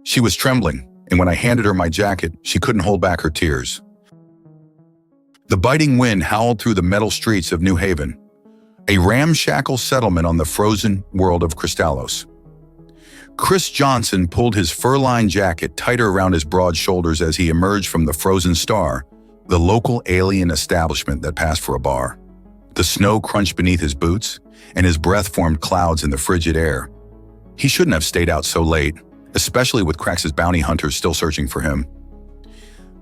She was trembling, and when I handed her my jacket, she couldn't hold back her tears. The biting wind howled through the metal streets of New Haven, a ramshackle settlement on the frozen world of Crystallos. Chris Johnson pulled his fur-lined jacket tighter around his broad shoulders as he emerged from the Frozen Star, the local alien establishment that passed for a bar. The snow crunched beneath his boots, and his breath formed clouds in the frigid air. He shouldn't have stayed out so late, especially with Krax's bounty hunters still searching for him.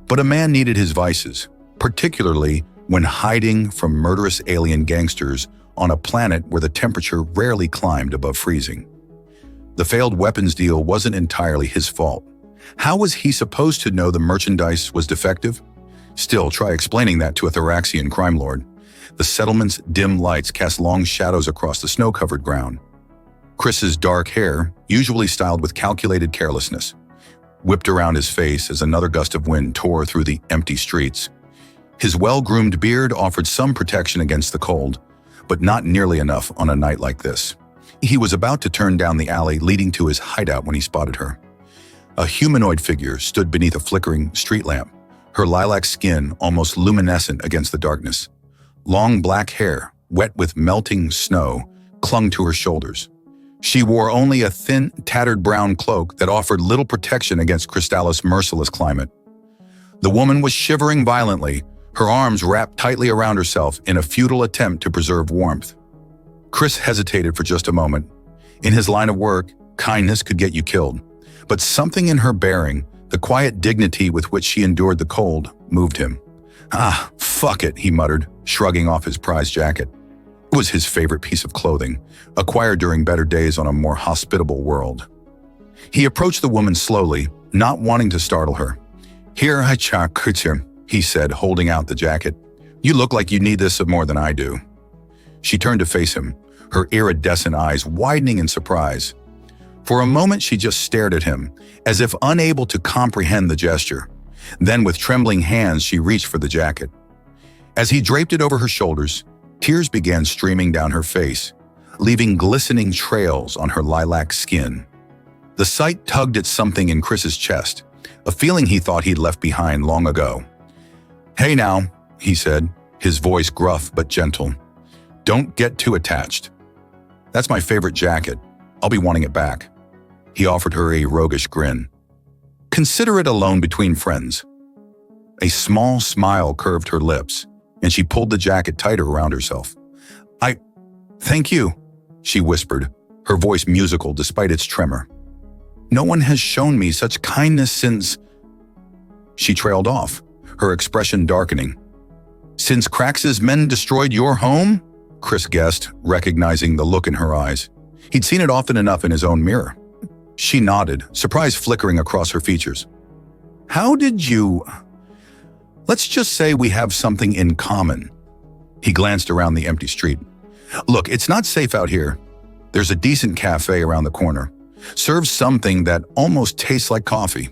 But a man needed his vices, particularly when hiding from murderous alien gangsters on a planet where the temperature rarely climbed above freezing. The failed weapons deal wasn't entirely his fault. How was he supposed to know the merchandise was defective? Still, try explaining that to a Thoraxian crime lord. The settlement's dim lights cast long shadows across the snow-covered ground. Chris's dark hair, usually styled with calculated carelessness, whipped around his face as another gust of wind tore through the empty streets. His well-groomed beard offered some protection against the cold, but not nearly enough on a night like this. He was about to turn down the alley leading to his hideout when he spotted her. A humanoid figure stood beneath a flickering street lamp, her lilac skin almost luminescent against the darkness. Long black hair, wet with melting snow, clung to her shoulders. She wore only a thin, tattered brown cloak that offered little protection against Crystallos' merciless climate. The woman was shivering violently, her arms wrapped tightly around herself in a futile attempt to preserve warmth. Chris hesitated for just a moment. In his line of work, kindness could get you killed. But something in her bearing, the quiet dignity with which she endured the cold, moved him. "Ah, fuck it," he muttered, shrugging off his prized jacket. It was his favorite piece of clothing, acquired during better days on a more hospitable world. He approached the woman slowly, not wanting to startle her. "Here, he said, holding out the jacket. "You look like you need this more than I do." She turned to face him, her iridescent eyes widening in surprise. For a moment, she just stared at him, as if unable to comprehend the gesture. Then, with trembling hands, she reached for the jacket. As he draped it over her shoulders, tears began streaming down her face, leaving glistening trails on her lilac skin. The sight tugged at something in Chris's chest, a feeling he thought he'd left behind long ago. "Hey now," he said, his voice gruff but gentle. "Don't get too attached. That's my favorite jacket. I'll be wanting it back." He offered her a roguish grin. "Consider it a loan between friends." A small smile curved her lips, and she pulled the jacket tighter around herself. Thank you," she whispered, her voice musical despite its tremor. "No one has shown me such kindness since—" She trailed off, her expression darkening. "Since Krax's men destroyed your home?" Chris guessed, recognizing the look in her eyes. He'd seen it often enough in his own mirror. She nodded, surprise flickering across her features. "How did you— Let's just say we have something in common." He glanced around the empty street. "Look, it's not safe out here. There's a decent cafe around the corner. Serves something that almost tastes like coffee.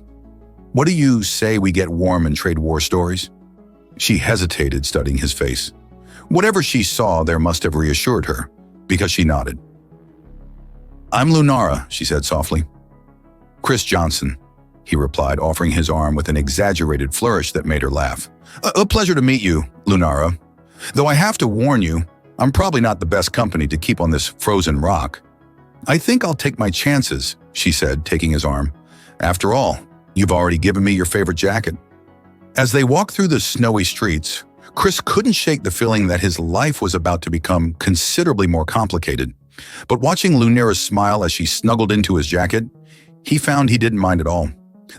What do you say we get warm and trade war stories?" She hesitated, studying his face. Whatever she saw there must have reassured her, because she nodded. "I'm Lunara," she said softly. "Chris Johnson," he replied, offering his arm with an exaggerated flourish that made her laugh. A pleasure to meet you, Lunara. Though I have to warn you, I'm probably not the best company to keep on this frozen rock." "I think I'll take my chances," she said, taking his arm. "After all, you've already given me your favorite jacket." As they walked through the snowy streets, Chris couldn't shake the feeling that his life was about to become considerably more complicated. But watching Lunara's smile as she snuggled into his jacket, he found he didn't mind at all.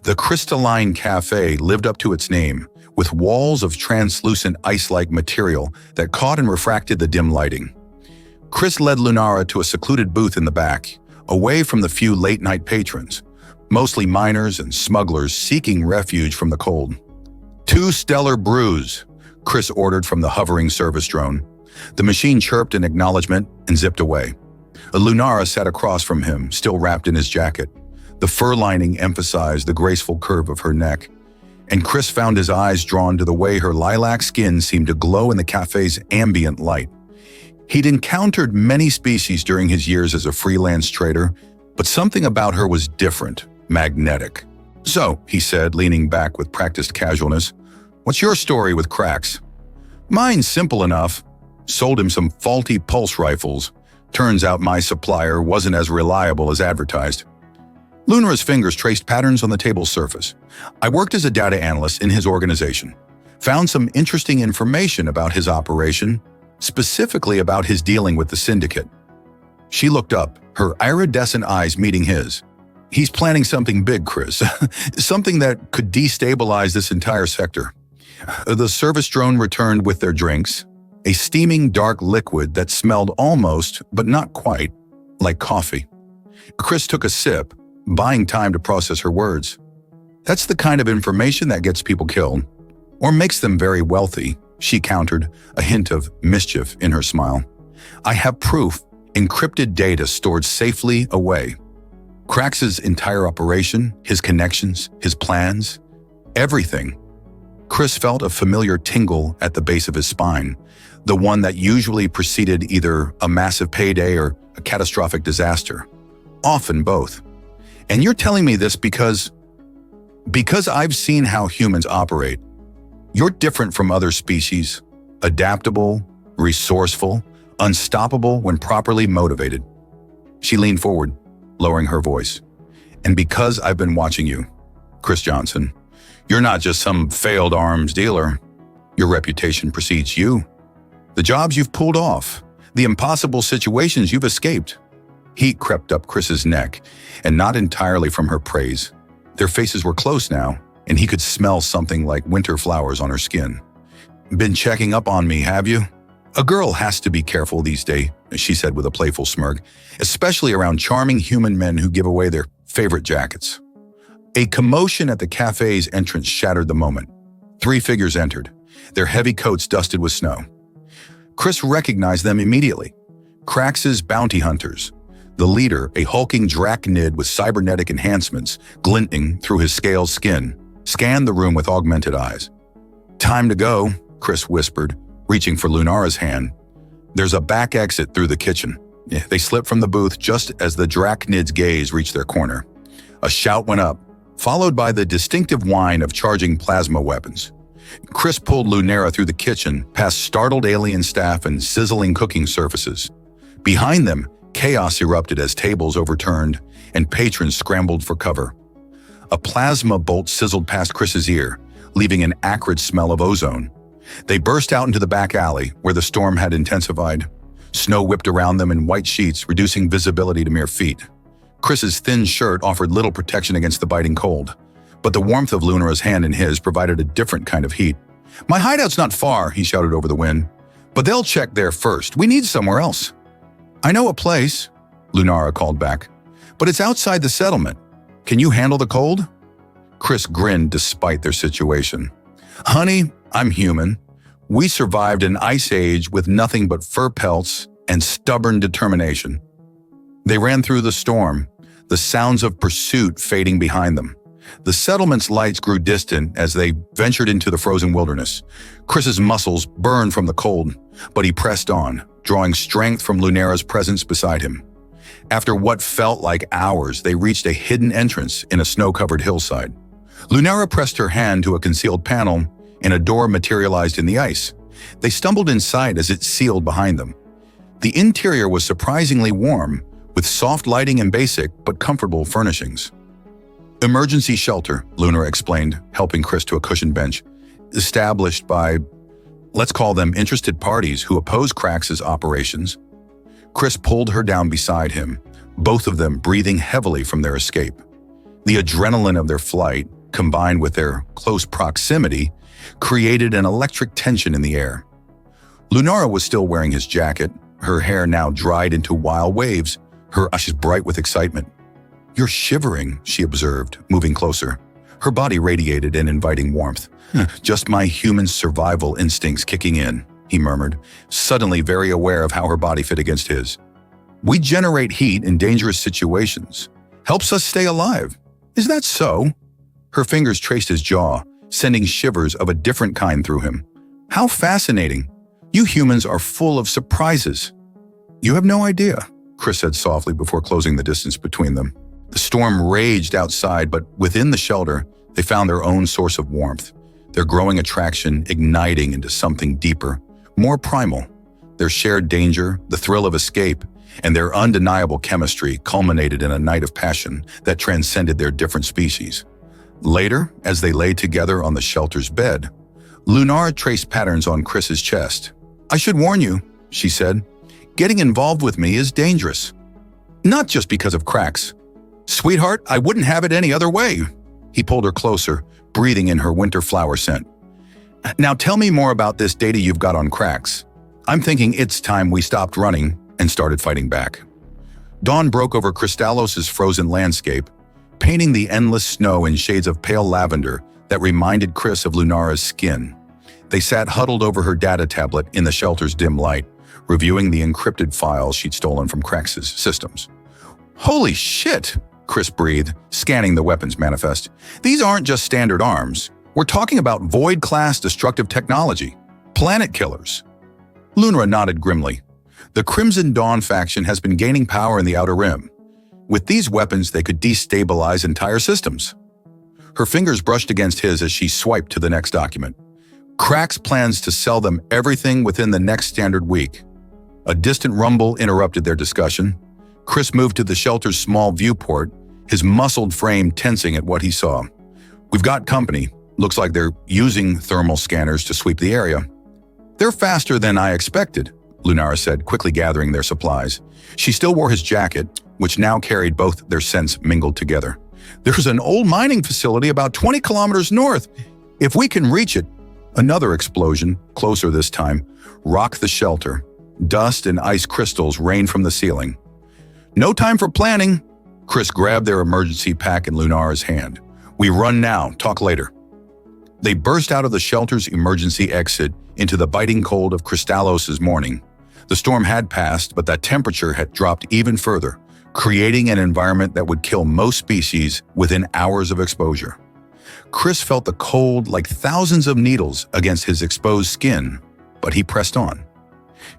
The crystalline cafe lived up to its name, with walls of translucent ice-like material that caught and refracted the dim lighting. Chris led Lunara to a secluded booth in the back, away from the few late-night patrons, mostly miners and smugglers seeking refuge from the cold. "2 stellar brews," Chris ordered from the hovering service drone. The machine chirped in acknowledgement and zipped away. Lunara sat across from him, still wrapped in his jacket. The fur lining emphasized the graceful curve of her neck, and Chris found his eyes drawn to the way her lilac skin seemed to glow in the cafe's ambient light. He'd encountered many species during his years as a freelance trader, but something about her was different, magnetic. "So," he said, leaning back with practiced casualness, "what's your story with cracks?" "Mine's simple enough. Sold him some faulty pulse rifles. Turns out my supplier wasn't as reliable as advertised." Lunara's fingers traced patterns on the table's surface. "I worked as a data analyst in his organization. Found some interesting information about his operation, specifically about his dealing with the syndicate." She looked up, her iridescent eyes meeting his. "He's planning something big, Chris. Something that could destabilize this entire sector." The service drone returned with their drinks, a steaming dark liquid that smelled almost, but not quite, like coffee. Chris took a sip, buying time to process her words. "That's the kind of information that gets people killed, or makes them very wealthy," she countered, a hint of mischief in her smile. "I have proof, encrypted data stored safely away. Krax's entire operation, his connections, his plans, everything." Chris felt a familiar tingle at the base of his spine, the one that usually preceded either a massive payday or a catastrophic disaster. Often both. "And you're telling me this because I've seen how humans operate. You're different from other species, adaptable, resourceful, unstoppable when properly motivated." She leaned forward, lowering her voice. "And because I've been watching you, Chris Johnson, you're not just some failed arms dealer. Your reputation precedes you. The jobs you've pulled off, the impossible situations you've escaped." Heat crept up Chris's neck, and not entirely from her praise. Their faces were close now, and he could smell something like winter flowers on her skin. "Been checking up on me, have you? A girl has to be careful these days," she said with a playful smirk, "especially around charming human men who give away their favorite jackets." A commotion at the cafe's entrance shattered the moment. 3 figures entered, their heavy coats dusted with snow. Chris recognized them immediately. Krax's bounty hunters. The leader, a hulking drachnid with cybernetic enhancements glinting through his scaled skin, scanned the room with augmented eyes. "Time to go," Chris whispered, reaching for Lunara's hand. "There's a back exit through the kitchen." They slipped from the booth just as the drachnid's gaze reached their corner. A shout went up, followed by the distinctive whine of charging plasma weapons. Chris pulled Lunara through the kitchen, past startled alien staff and sizzling cooking surfaces. Behind them, chaos erupted as tables overturned and patrons scrambled for cover. A plasma bolt sizzled past Chris's ear, leaving an acrid smell of ozone. They burst out into the back alley, where the storm had intensified. Snow whipped around them in white sheets, reducing visibility to mere feet. Chris's thin shirt offered little protection against the biting cold, but the warmth of Lunara's hand in his provided a different kind of heat. "My hideout's not far," he shouted over the wind, "but they'll check there first. We need somewhere else." "I know a place," Lunara called back, "but it's outside the settlement. Can you handle the cold?" Chris grinned despite their situation. "Honey, I'm human. We survived an ice age with nothing but fur pelts and stubborn determination." They ran through the storm, the sounds of pursuit fading behind them. The settlement's lights grew distant as they ventured into the frozen wilderness. Chris's muscles burned from the cold, but he pressed on, drawing strength from Lunara's presence beside him. After what felt like hours, they reached a hidden entrance in a snow-covered hillside. Lunara pressed her hand to a concealed panel, and a door materialized in the ice. They stumbled inside as it sealed behind them. The interior was surprisingly warm, with soft lighting and basic but comfortable furnishings. "Emergency shelter," Lunara explained, helping Chris to a cushioned bench, "established by, let's call them interested parties who oppose Krax's operations." Chris pulled her down beside him, both of them breathing heavily from their escape. The adrenaline of their flight, combined with their close proximity, created an electric tension in the air. Lunara was still wearing his jacket, her hair now dried into wild waves, her eyes bright with excitement. "You're shivering," she observed, moving closer. Her body radiated an inviting warmth. "Just my human survival instincts kicking in," he murmured, suddenly very aware of how her body fit against his. "We generate heat in dangerous situations. Helps us stay alive. Is that so?" Her fingers traced his jaw, sending shivers of a different kind through him. "How fascinating. You humans are full of surprises." "You have no idea," Chris said softly before closing the distance between them. The storm raged outside, but within the shelter, they found their own source of warmth, their growing attraction igniting into something deeper, more primal. Their shared danger, the thrill of escape, and their undeniable chemistry culminated in a night of passion that transcended their different species. Later, as they lay together on the shelter's bed, Lunara traced patterns on Chris's chest. "I should warn you," she said, "getting involved with me is dangerous. Not just because of cracks. Sweetheart, I wouldn't have it any other way." He pulled her closer, breathing in her winter flower scent. "Now tell me more about this data you've got on cracks. I'm thinking it's time we stopped running and started fighting back." Dawn broke over Kristallos' frozen landscape, painting the endless snow in shades of pale lavender that reminded Chris of Lunara's skin. They sat huddled over her data tablet in the shelter's dim light, reviewing the encrypted files she'd stolen from Cracks' systems. "Holy shit!" Chris breathed, scanning the weapons manifest. "These aren't just standard arms. We're talking about Void-class destructive technology. Planet killers." Lunara nodded grimly. "The Crimson Dawn faction has been gaining power in the Outer Rim. With these weapons, they could destabilize entire systems." Her fingers brushed against his as she swiped to the next document. "Cracks plans to sell them everything within the next standard week." A distant rumble interrupted their discussion. Chris moved to the shelter's small viewport, his muscled frame tensing at what he saw. "We've got company. Looks like they're using thermal scanners to sweep the area." "They're faster than I expected," Lunara said, quickly gathering their supplies. She still wore his jacket, which now carried both their scents mingled together. "There's an old mining facility about 20 kilometers north. If we can reach it." Another explosion, closer this time, rocked the shelter. Dust and ice crystals rained from the ceiling. "No time for planning." Chris grabbed their emergency pack in Lunara's hand. "We run now, talk later." They burst out of the shelter's emergency exit into the biting cold of Kristallos' morning. The storm had passed, but that temperature had dropped even further, creating an environment that would kill most species within hours of exposure. Chris felt the cold like thousands of needles against his exposed skin, but he pressed on.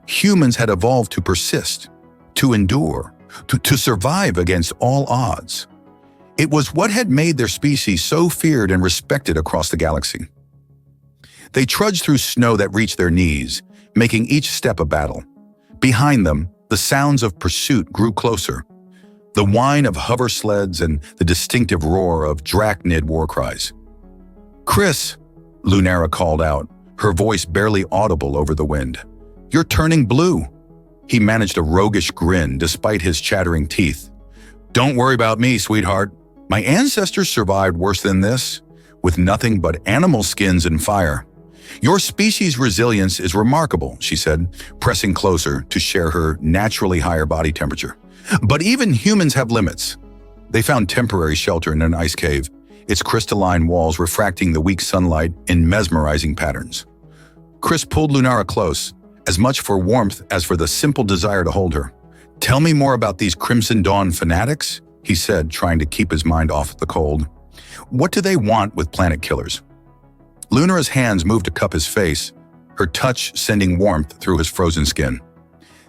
Humans had evolved to persist, to endure, to survive against all odds. It was what had made their species so feared and respected across the galaxy. They trudged through snow that reached their knees, making each step a battle. Behind them, the sounds of pursuit grew closer. The whine of hover sleds and the distinctive roar of drachnid war cries. "Chris," Lunara called out, her voice barely audible over the wind. "You're turning blue." He managed a roguish grin despite his chattering teeth. "Don't worry about me, sweetheart. My ancestors survived worse than this, with nothing but animal skins and fire. Your species' resilience is remarkable," she said, pressing closer to share her naturally higher body temperature. "But even humans have limits." They found temporary shelter in an ice cave, its crystalline walls refracting the weak sunlight in mesmerizing patterns. Chris pulled Lunara close, as much for warmth as for the simple desire to hold her. "Tell me more about these Crimson Dawn fanatics," he said, trying to keep his mind off the cold. "What do they want with planet killers?" Lunara's hands moved to cup his face, her touch sending warmth through his frozen skin.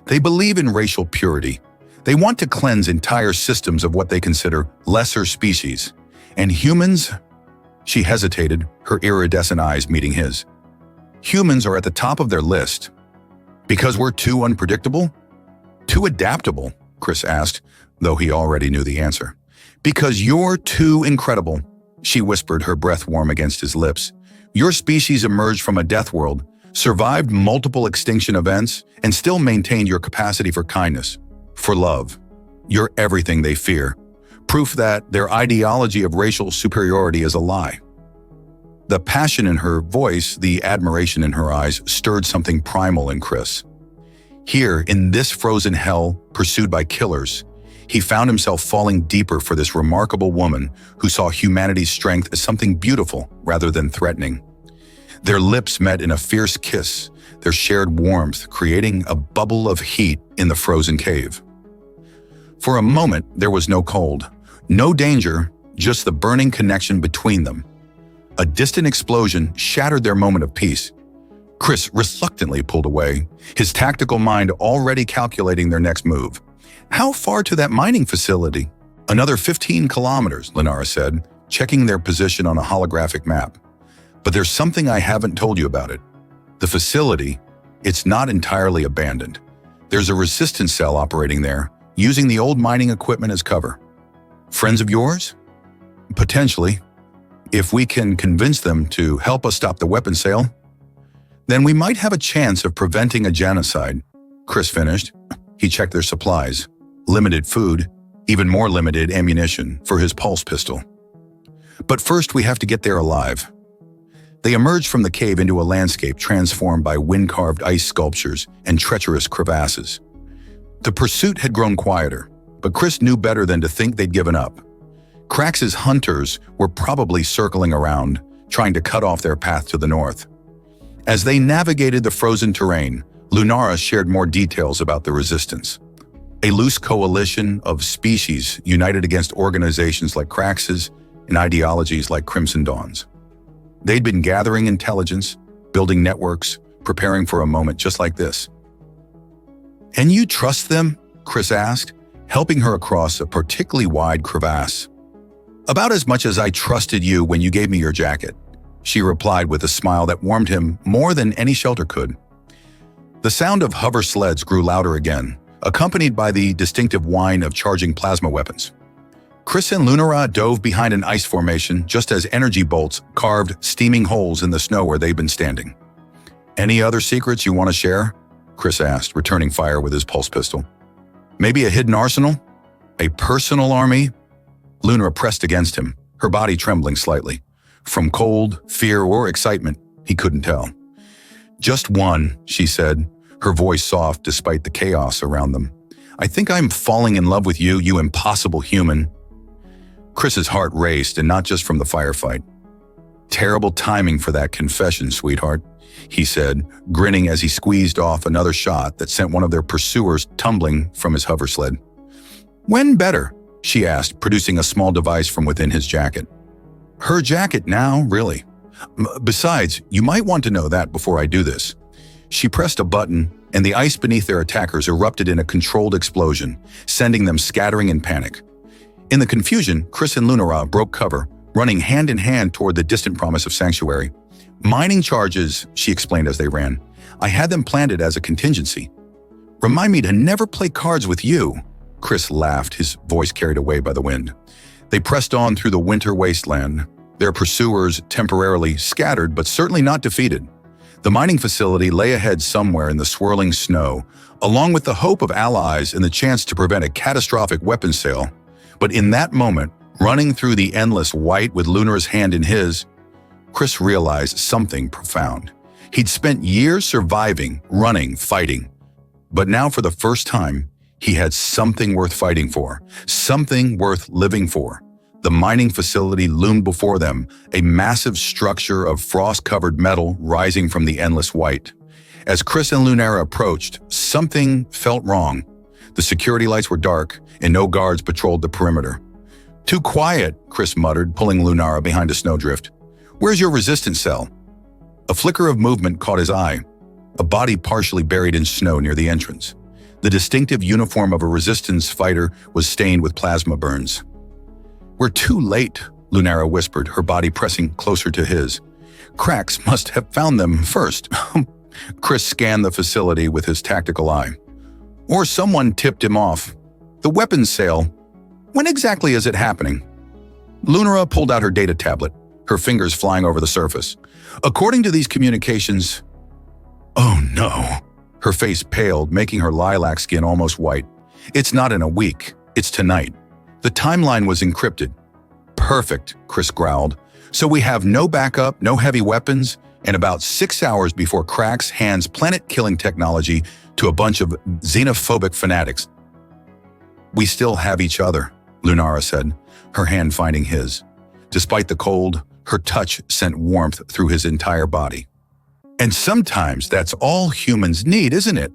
"They believe in racial purity. They want to cleanse entire systems of what they consider lesser species. And humans?" She hesitated, her iridescent eyes meeting his. "Humans are at the top of their list. Because we're too unpredictable? Too adaptable?" Chris asked, though he already knew the answer. "Because you're too incredible," she whispered, her breath warm against his lips. "Your species emerged from a death world, survived multiple extinction events, and still maintained your capacity for kindness, for love. You're everything they fear. Proof that their ideology of racial superiority is a lie." The passion in her voice, the admiration in her eyes, stirred something primal in Chris. Here, in this frozen hell, pursued by killers, he found himself falling deeper for this remarkable woman who saw humanity's strength as something beautiful rather than threatening. Their lips met in a fierce kiss, their shared warmth creating a bubble of heat in the frozen cave. For a moment, there was no cold, no danger, just the burning connection between them. A distant explosion shattered their moment of peace. Chris reluctantly pulled away, his tactical mind already calculating their next move. How far to that mining facility? Another 15 kilometers, Lunara said, checking their position on a holographic map. But there's something I haven't told you about it. The facility, it's not entirely abandoned. There's a resistance cell operating there, using the old mining equipment as cover. Friends of yours? Potentially. If we can convince them to help us stop the weapon sale, then we might have a chance of preventing a genocide. Chris finished. He checked their supplies. Limited food, even more limited ammunition for his pulse pistol. But first we have to get there alive. They emerged from the cave into a landscape transformed by wind-carved ice sculptures and treacherous crevasses. The pursuit had grown quieter, but Chris knew better than to think they'd given up. Krax's hunters were probably circling around, trying to cut off their path to the north. As they navigated the frozen terrain, Lunara shared more details about the resistance. A loose coalition of species united against organizations like Krax's and ideologies like Crimson Dawn's. They'd been gathering intelligence, building networks, preparing for a moment just like this. "And you trust them?" Chris asked, helping her across a particularly wide crevasse. "About as much as I trusted you when you gave me your jacket," she replied with a smile that warmed him more than any shelter could. The sound of hover sleds grew louder again, accompanied by the distinctive whine of charging plasma weapons. Chris and Lunara dove behind an ice formation just as energy bolts carved steaming holes in the snow where they'd been standing. "Any other secrets you want to share?" Chris asked, returning fire with his pulse pistol. "Maybe a hidden arsenal? A personal army?" Lunara pressed against him, her body trembling slightly. From cold, fear, or excitement, he couldn't tell. "Just one," she said, her voice soft despite the chaos around them. "I think I'm falling in love with you, you impossible human." Chris's heart raced, and not just from the firefight. "Terrible timing for that confession, sweetheart," he said, grinning as he squeezed off another shot that sent one of their pursuers tumbling from his hover sled. "When better?" she asked, producing a small device from within his jacket. "Her jacket now, really? Besides, you might want to know that before I do this." She pressed a button, and the ice beneath their attackers erupted in a controlled explosion, sending them scattering in panic. In the confusion, Chris and Lunara broke cover, running hand in hand toward the distant promise of sanctuary. "Mining charges," she explained as they ran. "I had them planted as a contingency." "Remind me to never play cards with you," Chris laughed, his voice carried away by the wind. They pressed on through the winter wasteland, their pursuers temporarily scattered but certainly not defeated. The mining facility lay ahead somewhere in the swirling snow, along with the hope of allies and the chance to prevent a catastrophic weapons sale. But in that moment, running through the endless white with Lunara's hand in his, Chris realized something profound. He'd spent years surviving, running, fighting. But now for the first time, he had something worth fighting for, something worth living for. The mining facility loomed before them, a massive structure of frost-covered metal rising from the endless white. As Chris and Lunara approached, something felt wrong. The security lights were dark, and no guards patrolled the perimeter. "Too quiet," Chris muttered, pulling Lunara behind a snowdrift. "Where's your resistance cell?" A flicker of movement caught his eye, a body partially buried in snow near the entrance. The distinctive uniform of a resistance fighter was stained with plasma burns. "We're too late," Lunara whispered, her body pressing closer to his. "Krax must have found them first." Chris scanned the facility with his tactical eye. "Or someone tipped him off. The weapons sale. When exactly is it happening?" Lunara pulled out her data tablet, her fingers flying over the surface. "According to these communications..." "Oh no." Her face paled, making her lilac skin almost white. "It's not in a week. It's tonight." The timeline was encrypted. "Perfect," Chris growled. "So we have no backup, no heavy weapons, and about 6 hours before Krax hands planet-killing technology to a bunch of xenophobic fanatics." "We still have each other," Lunara said, her hand finding his. Despite the cold, her touch sent warmth through his entire body. "And sometimes that's all humans need, isn't it?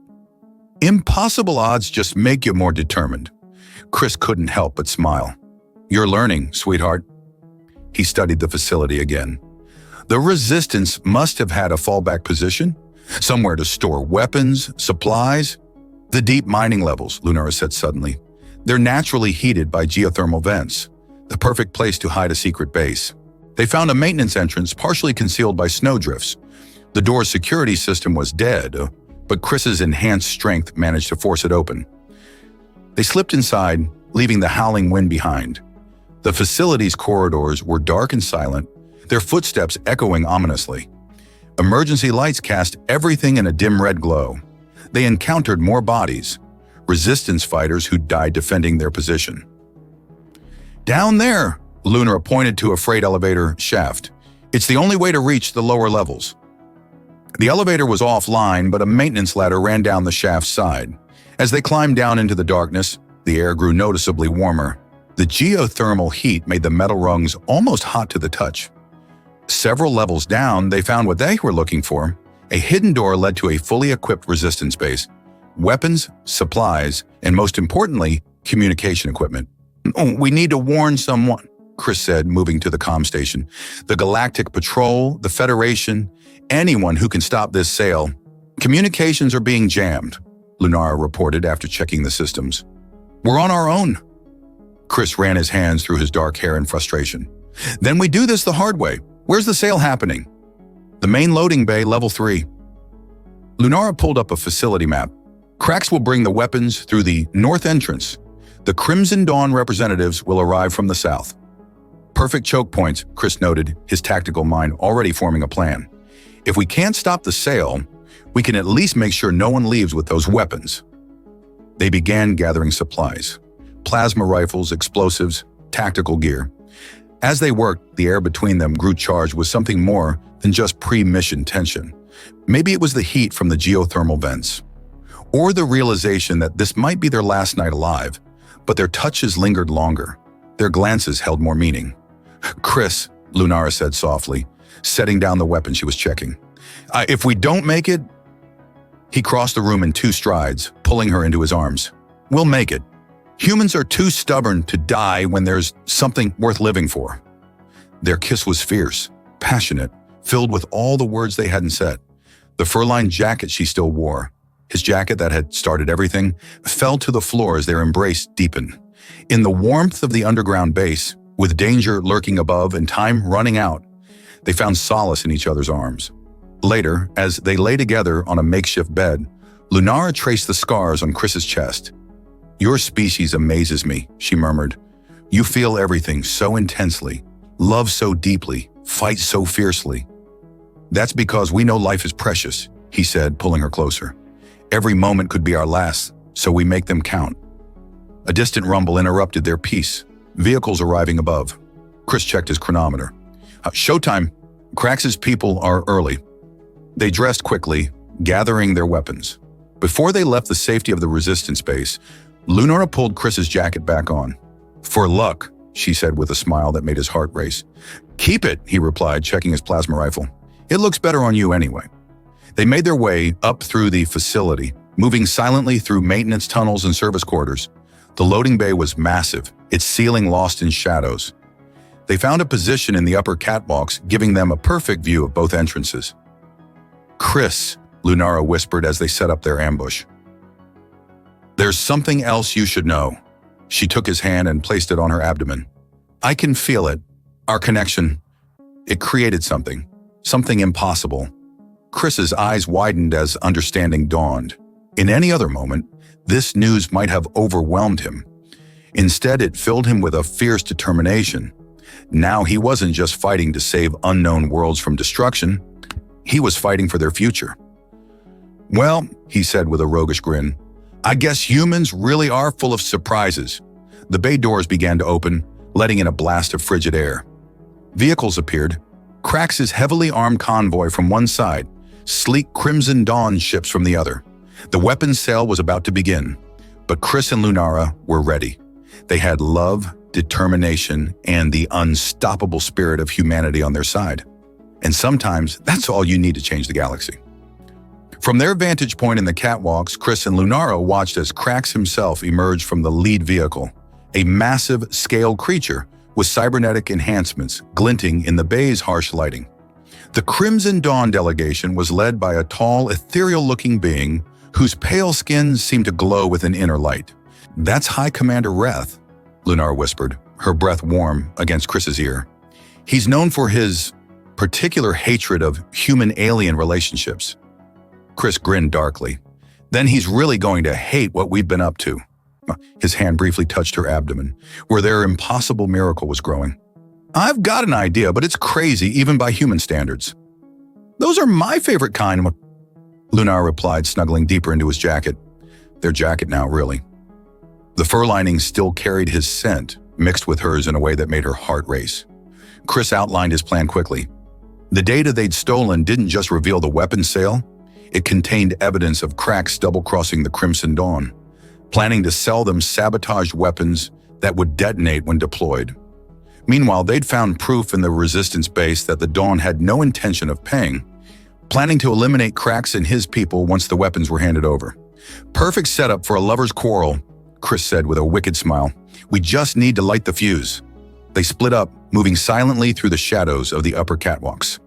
Impossible odds just make you more determined." Chris couldn't help but smile. "You're learning, sweetheart." He studied the facility again. The resistance must have had a fallback position, somewhere to store weapons, supplies. "The deep mining levels," Lunara said suddenly. They're naturally heated by geothermal vents, the perfect place to hide a secret base. They found a maintenance entrance partially concealed by snowdrifts. The door's security system was dead, but Chris's enhanced strength managed to force it open. They slipped inside, leaving the howling wind behind. The facility's corridors were dark and silent, their footsteps echoing ominously. Emergency lights cast everything in a dim red glow. They encountered more bodies, resistance fighters who died defending their position. "Down there," Lunara pointed to a freight elevator shaft. "It's the only way to reach the lower levels." The elevator was offline, but a maintenance ladder ran down the shaft's side. As they climbed down into the darkness, the air grew noticeably warmer. The geothermal heat made the metal rungs almost hot to the touch. Several levels down, they found what they were looking for. A hidden door led to a fully equipped resistance base. Weapons, supplies, and most importantly, communication equipment. "We need to warn someone," Chris said, moving to the comm station. "The Galactic Patrol, the Federation, anyone who can stop this sale. Communications are being jammed," Lunara reported after checking the systems. "We're on our own." Chris ran his hands through his dark hair in frustration. "Then we do this the hard way. Where's the sale happening?" "The main loading bay, level 3. Lunara pulled up a facility map. "Cracks will bring the weapons through the north entrance. The Crimson Dawn representatives will arrive from the south." "Perfect choke points," Chris noted, his tactical mind already forming a plan. "If we can't stop the sale, we can at least make sure no one leaves with those weapons." They began gathering supplies. Plasma rifles, explosives, tactical gear. As they worked, the air between them grew charged with something more than just pre-mission tension. Maybe it was the heat from the geothermal vents, or the realization that this might be their last night alive, but their touches lingered longer. Their glances held more meaning. "Chris," Lunara said softly, setting down the weapon she was checking. If we don't make it..." He crossed the room in 2 strides, pulling her into his arms. "We'll make it. Humans are too stubborn to die when there's something worth living for." Their kiss was fierce, passionate, filled with all the words they hadn't said. The fur-lined jacket she still wore, his jacket that had started everything, fell to the floor as their embrace deepened. In the warmth of the underground base, with danger lurking above and time running out, they found solace in each other's arms. Later, as they lay together on a makeshift bed, Lunara traced the scars on Chris's chest. "Your species amazes me," she murmured. "You feel everything so intensely, love so deeply, fight so fiercely." "That's because we know life is precious," he said, pulling her closer. "Every moment could be our last, so we make them count." A distant rumble interrupted their peace. Vehicles arriving above. Chris checked his chronometer. "Showtime. Crax's people are early." They dressed quickly, gathering their weapons. Before they left the safety of the resistance base, Lunara pulled Chris's jacket back on. "For luck," she said with a smile that made his heart race. "Keep it," he replied, checking his plasma rifle. "It looks better on you anyway." They made their way up through the facility, moving silently through maintenance tunnels and service quarters. The loading bay was massive, its ceiling lost in shadows. They found a position in the upper catwalks, giving them a perfect view of both entrances. "Chris," Lunara whispered as they set up their ambush. "There's something else you should know." She took his hand and placed it on her abdomen. "I can feel it. Our connection. It created something impossible." Chris's eyes widened as understanding dawned. In any other moment, this news might have overwhelmed him. Instead, it filled him with a fierce determination. Now he wasn't just fighting to save unknown worlds from destruction. He was fighting for their future. "Well," he said with a roguish grin, "I guess humans really are full of surprises." The bay doors began to open, letting in a blast of frigid air. Vehicles appeared. Crax's heavily armed convoy from one side, sleek Crimson Dawn ships from the other. The weapons sale was about to begin, but Chris and Lunara were ready. They had love, determination, and the unstoppable spirit of humanity on their side. And sometimes that's all you need to change the galaxy. From their vantage point in the catwalks, Chris and Lunara watched as Crax himself emerged from the lead vehicle, a massive, scaled creature with cybernetic enhancements glinting in the bay's harsh lighting. The Crimson Dawn delegation was led by a tall, ethereal-looking being whose pale skin seemed to glow with an inner light. "That's High Commander Reth," Lunar whispered, her breath warm against Chris's ear. "He's known for his particular hatred of human-alien relationships." Chris grinned darkly. "Then he's really going to hate what we've been up to." His hand briefly touched her abdomen, where their impossible miracle was growing. "I've got an idea, but it's crazy even by human standards." "Those are my favorite kind," Lunar replied, snuggling deeper into his jacket. Their jacket now, really. The fur lining still carried his scent, mixed with hers in a way that made her heart race. Chris outlined his plan quickly. The data they'd stolen didn't just reveal the weapons sale, it contained evidence of cracks double-crossing the Crimson Dawn, planning to sell them sabotaged weapons that would detonate when deployed. Meanwhile, they'd found proof in the Resistance base that the Dawn had no intention of paying, planning to eliminate cracks in his people once the weapons were handed over. "Perfect setup for a lover's quarrel," Chris said with a wicked smile. "We just need to light the fuse." They split up, moving silently through the shadows of the upper catwalks.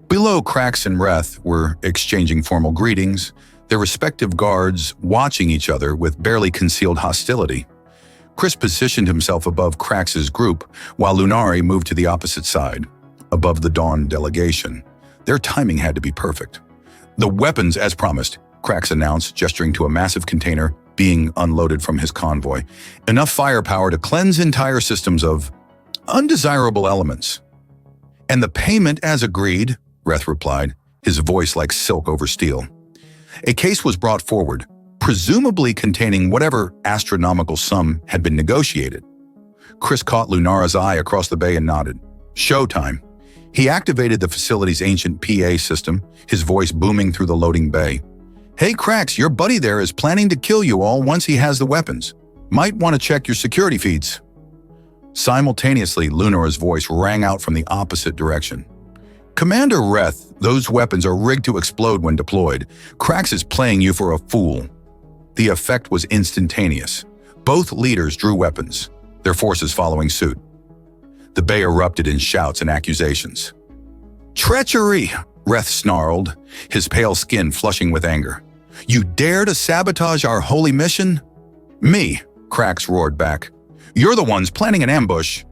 Below, Krax and Reth were exchanging formal greetings, their respective guards watching each other with barely concealed hostility. Chris positioned himself above Krax's group, while Lunari moved to the opposite side, above the Dawn delegation. Their timing had to be perfect. "The weapons, as promised," Krax announced, gesturing to a massive container being unloaded from his convoy. "Enough firepower to cleanse entire systems of undesirable elements." "And the payment as agreed," Reth replied, his voice like silk over steel. A case was brought forward, presumably containing whatever astronomical sum had been negotiated. Chris caught Lunara's eye across the bay and nodded. "Showtime." He activated the facility's ancient PA system, his voice booming through the loading bay. "Hey Krax, your buddy there is planning to kill you all once he has the weapons. Might want to check your security feeds." Simultaneously, Lunara's voice rang out from the opposite direction. "Commander Reth, those weapons are rigged to explode when deployed. Krax is playing you for a fool." The effect was instantaneous. Both leaders drew weapons, their forces following suit. The bay erupted in shouts and accusations. "Treachery!" Reth snarled, his pale skin flushing with anger. "You dare to sabotage our holy mission?" "Me," Krax roared back. "You're the ones planning an ambush.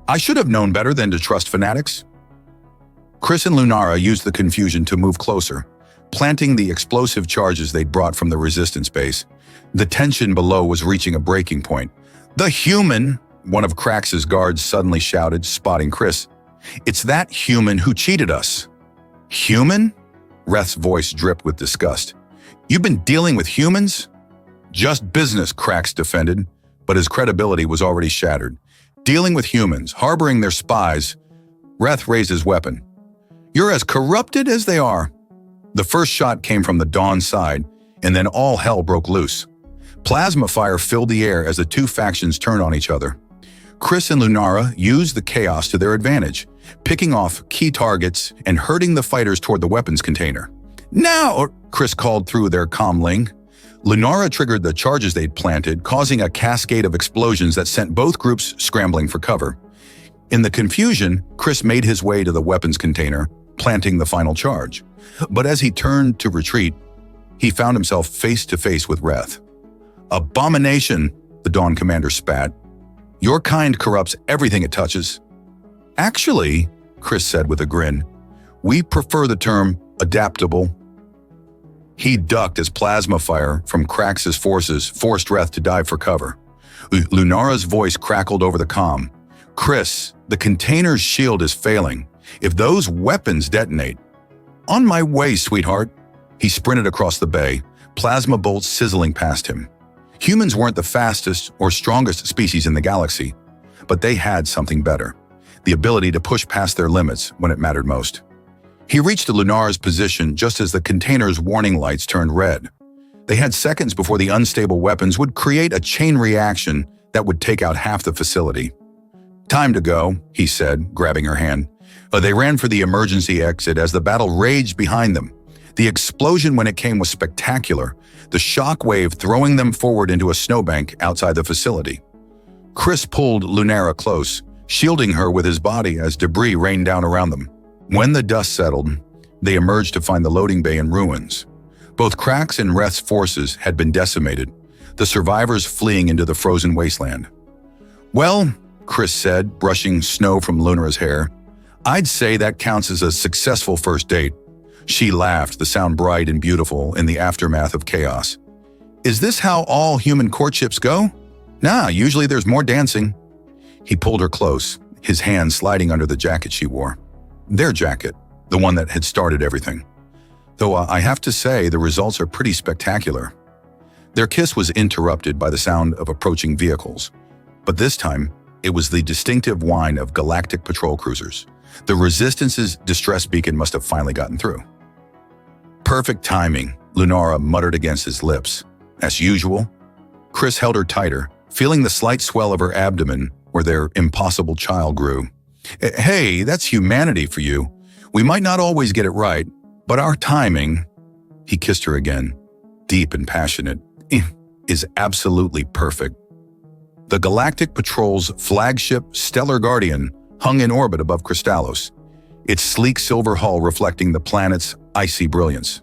I should have known better than to trust fanatics." Chris and Lunara used the confusion to move closer, planting the explosive charges they'd brought from the Resistance base. The tension below was reaching a breaking point. "The human!" one of Krax's guards suddenly shouted, spotting Chris. "It's that human who cheated us." "Human?" Reth's voice dripped with disgust. "You've been dealing with humans?" "Just business," Krax defended, but his credibility was already shattered. "Dealing with humans, harboring their spies." Reth raised his weapon. "You're as corrupted as they are." The first shot came from the Dawn side, and then all hell broke loose. Plasma fire filled the air as the two factions turned on each other. Chris and Lunara used the chaos to their advantage, picking off key targets and herding the fighters toward the weapons container. "Now!" Chris called through their comlink. Lunara triggered the charges they'd planted, causing a cascade of explosions that sent both groups scrambling for cover. In the confusion, Chris made his way to the weapons container, planting the final charge. But as he turned to retreat, he found himself face to face with Reth. "Abomination," the Dawn commander spat. "Your kind corrupts everything it touches." "Actually," Chris said with a grin, "we prefer the term adaptable." He ducked as plasma fire from Krax's forces forced Reth to dive for cover. Lunara's voice crackled over the comm. "Chris, the container's shield is failing. If those weapons detonate..." "On my way, sweetheart." He sprinted across the bay, plasma bolts sizzling past him. Humans weren't the fastest or strongest species in the galaxy, but they had something better: the ability to push past their limits when it mattered most. He reached Lunara's position just as the container's warning lights turned red. They had seconds before the unstable weapons would create a chain reaction that would take out half the facility. "Time to go," he said, grabbing her hand. They ran for the emergency exit as the battle raged behind them. The explosion when it came was spectacular, the shock wave throwing them forward into a snowbank outside the facility. Chris pulled Lunara close, shielding her with his body as debris rained down around them. When the dust settled, they emerged to find the loading bay in ruins. Both Krax and Reth's forces had been decimated. the survivors fleeing into the frozen wasteland. "Well," Chris said, brushing snow from Lunara's hair, "I'd say that counts as a successful first date." She laughed, the sound bright and beautiful in the aftermath of chaos. "Is this how all human courtships go?" "Nah, usually there's more dancing." He pulled her close, his hand sliding under the jacket she wore. Their jacket, the one that had started everything. Though I have to say, the results are pretty spectacular. Their kiss was interrupted by the sound of approaching vehicles. But this time, it was the distinctive whine of galactic patrol cruisers. The Resistance's distress beacon must have finally gotten through. "Perfect timing," Lunara muttered against his lips. As usual, Chris held her tighter, feeling the slight swell of her abdomen where their impossible child grew. "Hey, that's humanity for you. We might not always get it right, but our timing," he kissed her again, deep and passionate, "is absolutely perfect." The Galactic Patrol's flagship Stellar Guardian hung in orbit above Crystallos, its sleek silver hull reflecting the planet's icy brilliance.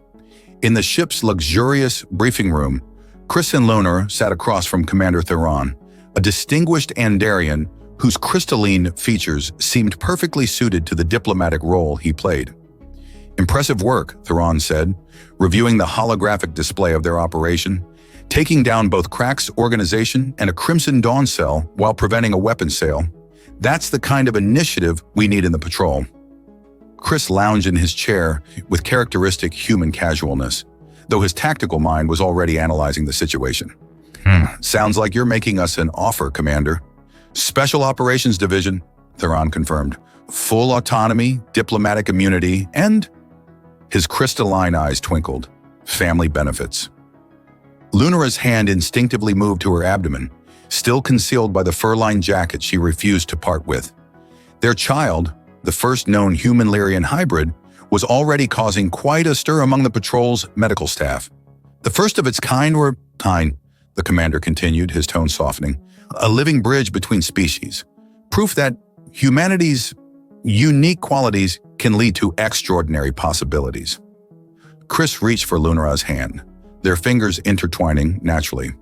In the ship's luxurious briefing room, Chris and Lunara sat across from Commander Theron, a distinguished Andarian whose crystalline features seemed perfectly suited to the diplomatic role he played. "Impressive work," Theron said, reviewing the holographic display of their operation, taking down both Crack's organization and a Crimson Dawn cell while preventing a weapons sale. "That's the kind of initiative we need in the patrol." Chris lounged in his chair with characteristic human casualness, though his tactical mind was already analyzing the situation. "Sounds like you're making us an offer, Commander." "Special Operations Division," Theron confirmed. "Full autonomy, diplomatic immunity, and..." His crystalline eyes twinkled. "Family benefits." Lunara's hand instinctively moved to her abdomen, still concealed by the fur-lined jacket she refused to part with. Their child, the first known human-Lyrian hybrid, was already causing quite a stir among the patrol's medical staff. "The first of its kind or kind," the commander continued, his tone softening. "A living bridge between species. Proof that humanity's unique qualities can lead to extraordinary possibilities." Chris reached for Lunara's hand, their fingers intertwining naturally.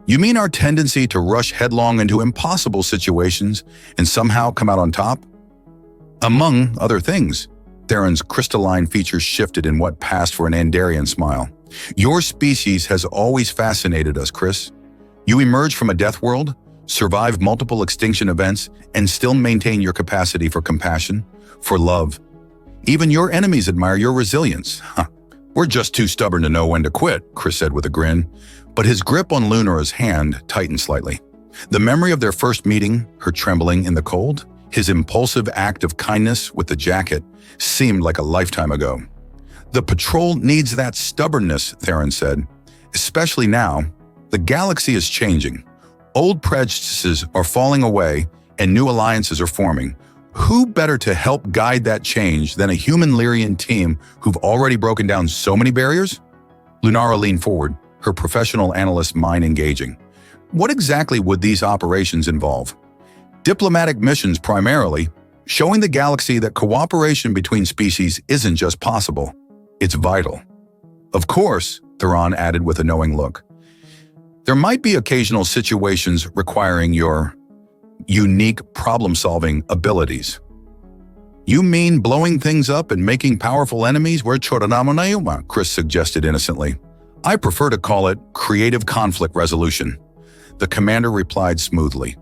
"You mean our tendency to rush headlong into impossible situations and somehow come out on top?" "Among other things." Theron's crystalline features shifted in what passed for an Andarian smile. "Your species has always fascinated us, Chris. You emerge from a death world, survive multiple extinction events, and still maintain your capacity for compassion, for love. Even your enemies admire your resilience." "We're just too stubborn to know when to quit," Chris said with a grin, but his grip on Lunara's hand tightened slightly. The memory of their first meeting, her trembling in the cold, his impulsive act of kindness with the jacket, seemed like a lifetime ago. "The patrol needs that stubbornness," Theron said. "Especially now. The galaxy is changing. Old prejudices are falling away and new alliances are forming. Who better to help guide that change than a human Lyrian team who've already broken down so many barriers?" Lunara leaned forward, her professional analyst mind engaging. "What exactly would these operations involve?" "Diplomatic missions primarily, showing the galaxy that cooperation between species isn't just possible, it's vital." "Of course," Theron added with a knowing look. "There might be occasional situations requiring your unique problem-solving abilities." "You mean blowing things up and making powerful enemies where Chodanamanauma," Chris suggested innocently. "I prefer to call it creative conflict resolution." The commander replied smoothly.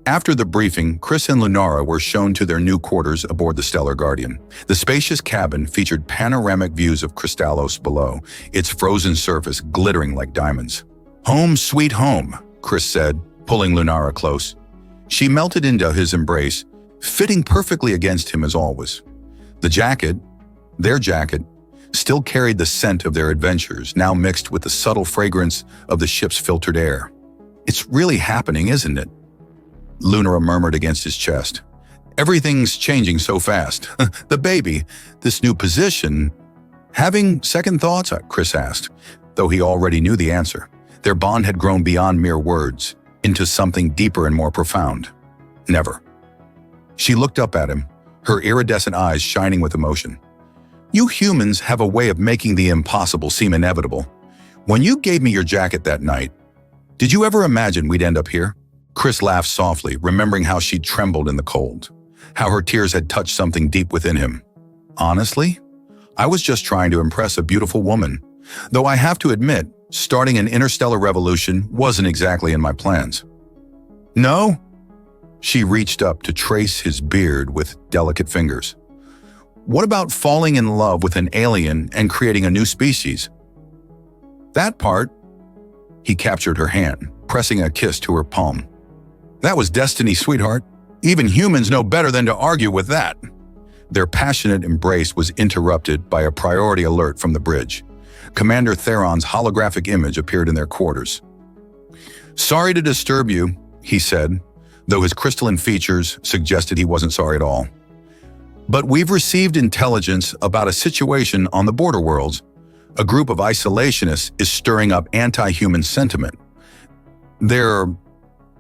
After the briefing, Chris and Lunara were shown to their new quarters aboard the Stellar Guardian. The spacious cabin featured panoramic views of Crystallos below, its frozen surface glittering like diamonds. "Home sweet home," Chris said, pulling Lunara close. She melted into his embrace, fitting perfectly against him as always. The jacket, their jacket, still carried the scent of their adventures, now mixed with the subtle fragrance of the ship's filtered air. "It's really happening, isn't it?" Lunara murmured against his chest. "Everything's changing so fast. The baby, this new position." "Having second thoughts?" Chris asked, though he already knew the answer. Their bond had grown beyond mere words, into something deeper and more profound. "Never." She looked up at him, her iridescent eyes shining with emotion. "You humans have a way of making the impossible seem inevitable. When you gave me your jacket that night, Did you ever imagine we'd end up here? Chris laughed softly, remembering how she trembled in the cold, how her tears had touched something deep within him. Honestly, I was just trying to impress a beautiful woman, though I have to admit, starting an interstellar revolution wasn't exactly in my plans. No? She reached up to trace his beard with delicate fingers. What about falling in love with an alien and creating a new species? That part. He captured her hand, pressing a kiss to her palm. That was destiny, sweetheart. Even humans know better than to argue with that. Their passionate embrace was interrupted by a priority alert from the bridge. Commander Theron's holographic image appeared in their quarters. Sorry to disturb you, he said, though his crystalline features suggested he wasn't sorry at all. But we've received intelligence about a situation on the border worlds. A group of isolationists is stirring up anti-human sentiment. They're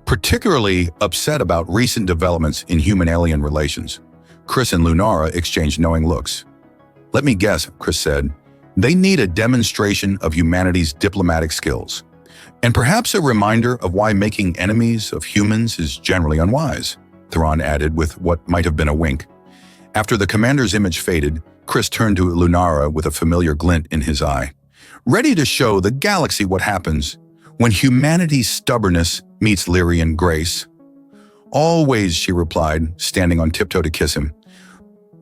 particularly upset about recent developments in human-alien relations. Chris and Lunara exchanged knowing looks. Let me guess, Chris said. They need a demonstration of humanity's diplomatic skills, and perhaps a reminder of why making enemies of humans is generally unwise, Theron added with what might have been a wink. After the commander's image faded, Chris turned to Lunara with a familiar glint in his eye, ready to show the galaxy what happens when humanity's stubbornness meets Lyrian grace. Always, she replied, standing on tiptoe to kiss him.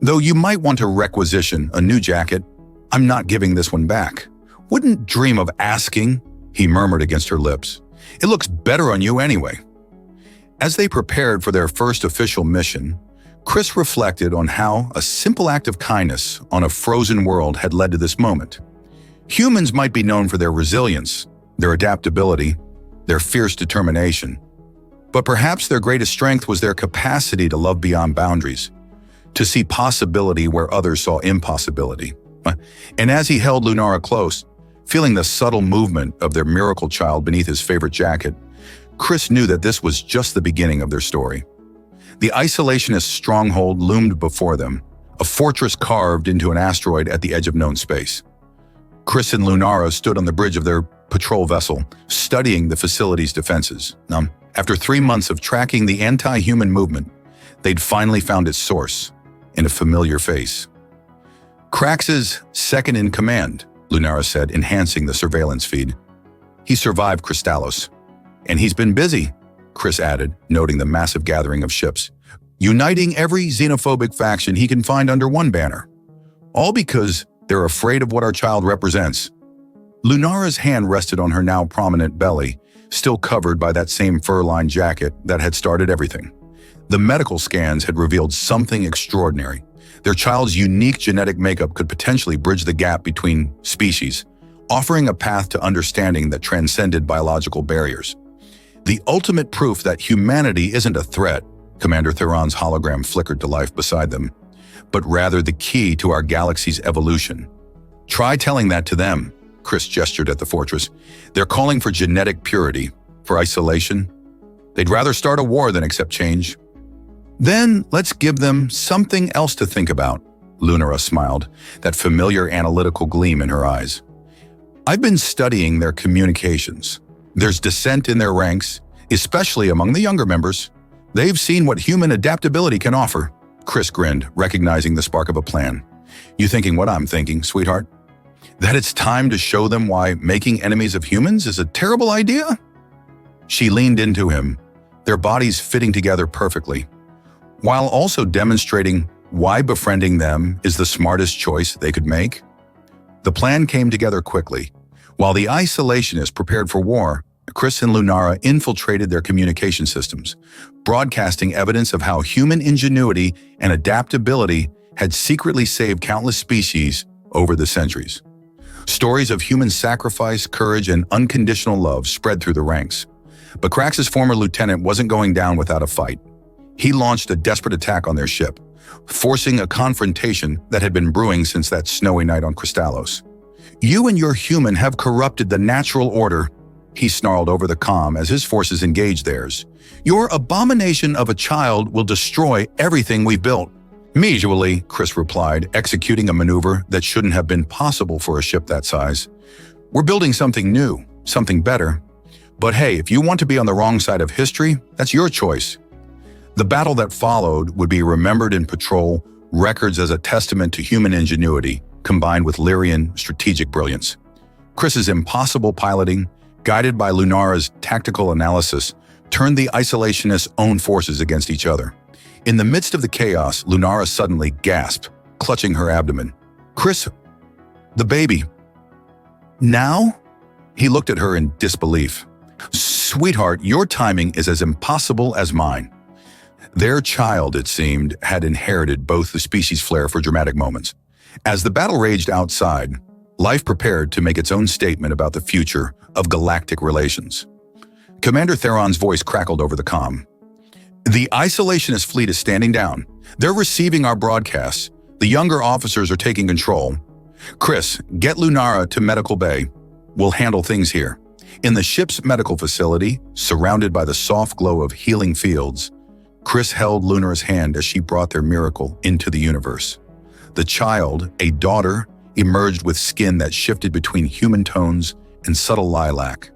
Though you might want to requisition a new jacket, I'm not giving this one back. Wouldn't dream of asking, he murmured against her lips. It looks better on you anyway. As they prepared for their first official mission, Chris reflected on how a simple act of kindness on a frozen world had led to this moment. Humans might be known for their resilience, their adaptability, their fierce determination, but perhaps their greatest strength was their capacity to love beyond boundaries, to see possibility where others saw impossibility. And as he held Lunara close, feeling the subtle movement of their miracle child beneath his favorite jacket, Chris knew that this was just the beginning of their story. The isolationist stronghold loomed before them, a fortress carved into an asteroid at the edge of known space. Chris and Lunara stood on the bridge of their patrol vessel, studying the facility's defenses. After 3 months of tracking the anti-human movement, they'd finally found its source in a familiar face. Krax's second in command, Lunara said, enhancing the surveillance feed. He survived Crystallos, and he's been busy, Chris added, noting the massive gathering of ships, uniting every xenophobic faction he can find under one banner. All because they're afraid of what our child represents. Lunara's hand rested on her now prominent belly, still covered by that same fur-lined jacket that had started everything. The medical scans had revealed something extraordinary. Their child's unique genetic makeup could potentially bridge the gap between species, offering a path to understanding that transcended biological barriers. The ultimate proof that humanity isn't a threat, Commander Theron's hologram flickered to life beside them, but rather the key to our galaxy's evolution. Try telling that to them, Chris gestured at the fortress. They're calling for genetic purity, for isolation. They'd rather start a war than accept change. Then let's give them something else to think about, Lunara smiled, that familiar analytical gleam in her eyes. I've been studying their communications. There's dissent in their ranks, especially among the younger members. They've seen what human adaptability can offer. Chris grinned, recognizing the spark of a plan. You thinking what I'm thinking, sweetheart? That it's time to show them why making enemies of humans is a terrible idea? She leaned into him, their bodies fitting together perfectly, while also demonstrating why befriending them is the smartest choice they could make. The plan came together quickly. While the isolationists prepared for war, Chris and Lunara infiltrated their communication systems, broadcasting evidence of how human ingenuity and adaptability had secretly saved countless species over the centuries. Stories of human sacrifice, courage, and unconditional love spread through the ranks. But Krax's former lieutenant wasn't going down without a fight. He launched a desperate attack on their ship, forcing a confrontation that had been brewing since that snowy night on Crystallos. You and your human have corrupted the natural order, he snarled over the comm as his forces engaged theirs. Your abomination of a child will destroy everything we've built. Usually, Chris replied, executing a maneuver that shouldn't have been possible for a ship that size. We're building something new, something better. But hey, if you want to be on the wrong side of history, that's your choice. The battle that followed would be remembered in patrol records as a testament to human ingenuity, combined with Lyrian strategic brilliance. Chris's impossible piloting, guided by Lunara's tactical analysis, turned the isolationists' own forces against each other. In the midst of the chaos, Lunara suddenly gasped, clutching her abdomen. "Chris, the baby." "Now?" He looked at her in disbelief. "Sweetheart, your timing is as impossible as mine." Their child, it seemed, had inherited both the species' flair for dramatic moments. As the battle raged outside, life prepared to make its own statement about the future of galactic relations. Commander Theron's voice crackled over the comm. "The isolationist fleet is standing down. They're receiving our broadcasts. The younger officers are taking control. Chris, get Lunara to Medical Bay. We'll handle things here." In the ship's medical facility, surrounded by the soft glow of healing fields, Chris held Lunara's hand as she brought their miracle into the universe. The child, a daughter, emerged with skin that shifted between human tones and subtle lilac.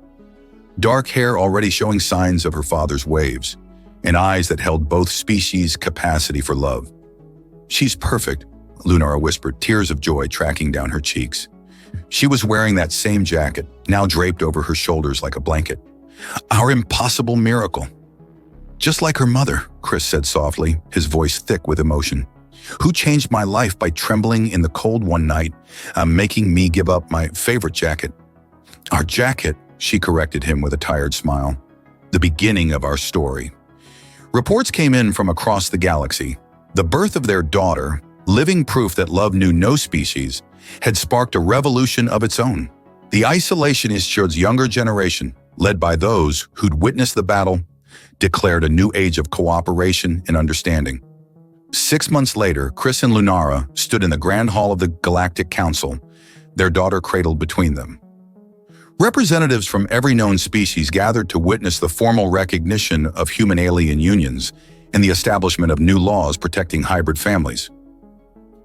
Dark hair already showing signs of her father's waves, and eyes that held both species' capacity for love. "She's perfect," Lunara whispered, tears of joy tracking down her cheeks. She was wearing that same jacket, now draped over her shoulders like a blanket. "Our impossible miracle." "Just like her mother," Chris said softly, his voice thick with emotion. "Who changed my life by trembling in the cold one night, making me give up my favorite jacket." "Our jacket," she corrected him with a tired smile. "The beginning of our story." Reports came in from across the galaxy. The birth of their daughter, living proof that love knew no species, had sparked a revolution of its own. The isolationist church's younger generation, led by those who'd witnessed the battle, declared a new age of cooperation and understanding. 6 months later, Chris and Lunara stood in the Grand Hall of the Galactic Council, their daughter cradled between them. Representatives from every known species gathered to witness the formal recognition of human-alien unions and the establishment of new laws protecting hybrid families.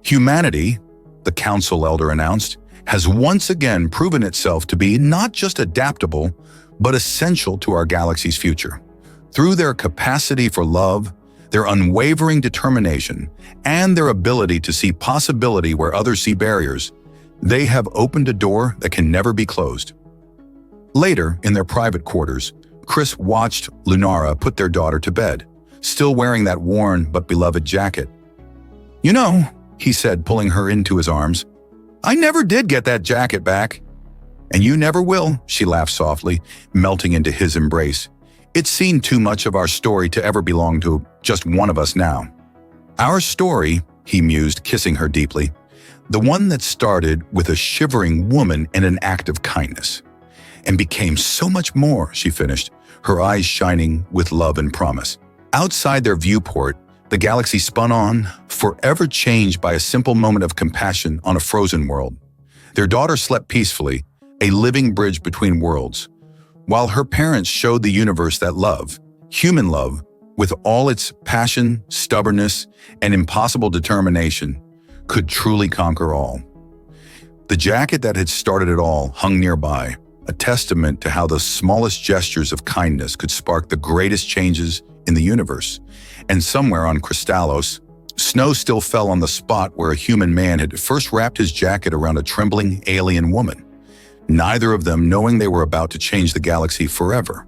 "Humanity," the council elder announced, "has once again proven itself to be not just adaptable, but essential to our galaxy's future. Through their capacity for love, their unwavering determination, and their ability to see possibility where others see barriers, they have opened a door that can never be closed." Later, in their private quarters, Chris watched Lunara put their daughter to bed, still wearing that worn but beloved jacket. "You know," he said, pulling her into his arms, "I never did get that jacket back." "And you never will," she laughed softly, melting into his embrace. "It's seen too much of our story to ever belong to just one of us now." "Our story," he mused, kissing her deeply, "the one that started with a shivering woman in an act of kindness, and became so much more," she finished, her eyes shining with love and promise. Outside their viewport, the galaxy spun on, forever changed by a simple moment of compassion on a frozen world. Their daughter slept peacefully, a living bridge between worlds, while her parents showed the universe that love, human love, with all its passion, stubbornness, and impossible determination, could truly conquer all. The jacket that had started it all hung nearby, a testament to how the smallest gestures of kindness could spark the greatest changes in the universe. And somewhere on Crystallos, snow still fell on the spot where a human man had first wrapped his jacket around a trembling alien woman, neither of them knowing they were about to change the galaxy forever.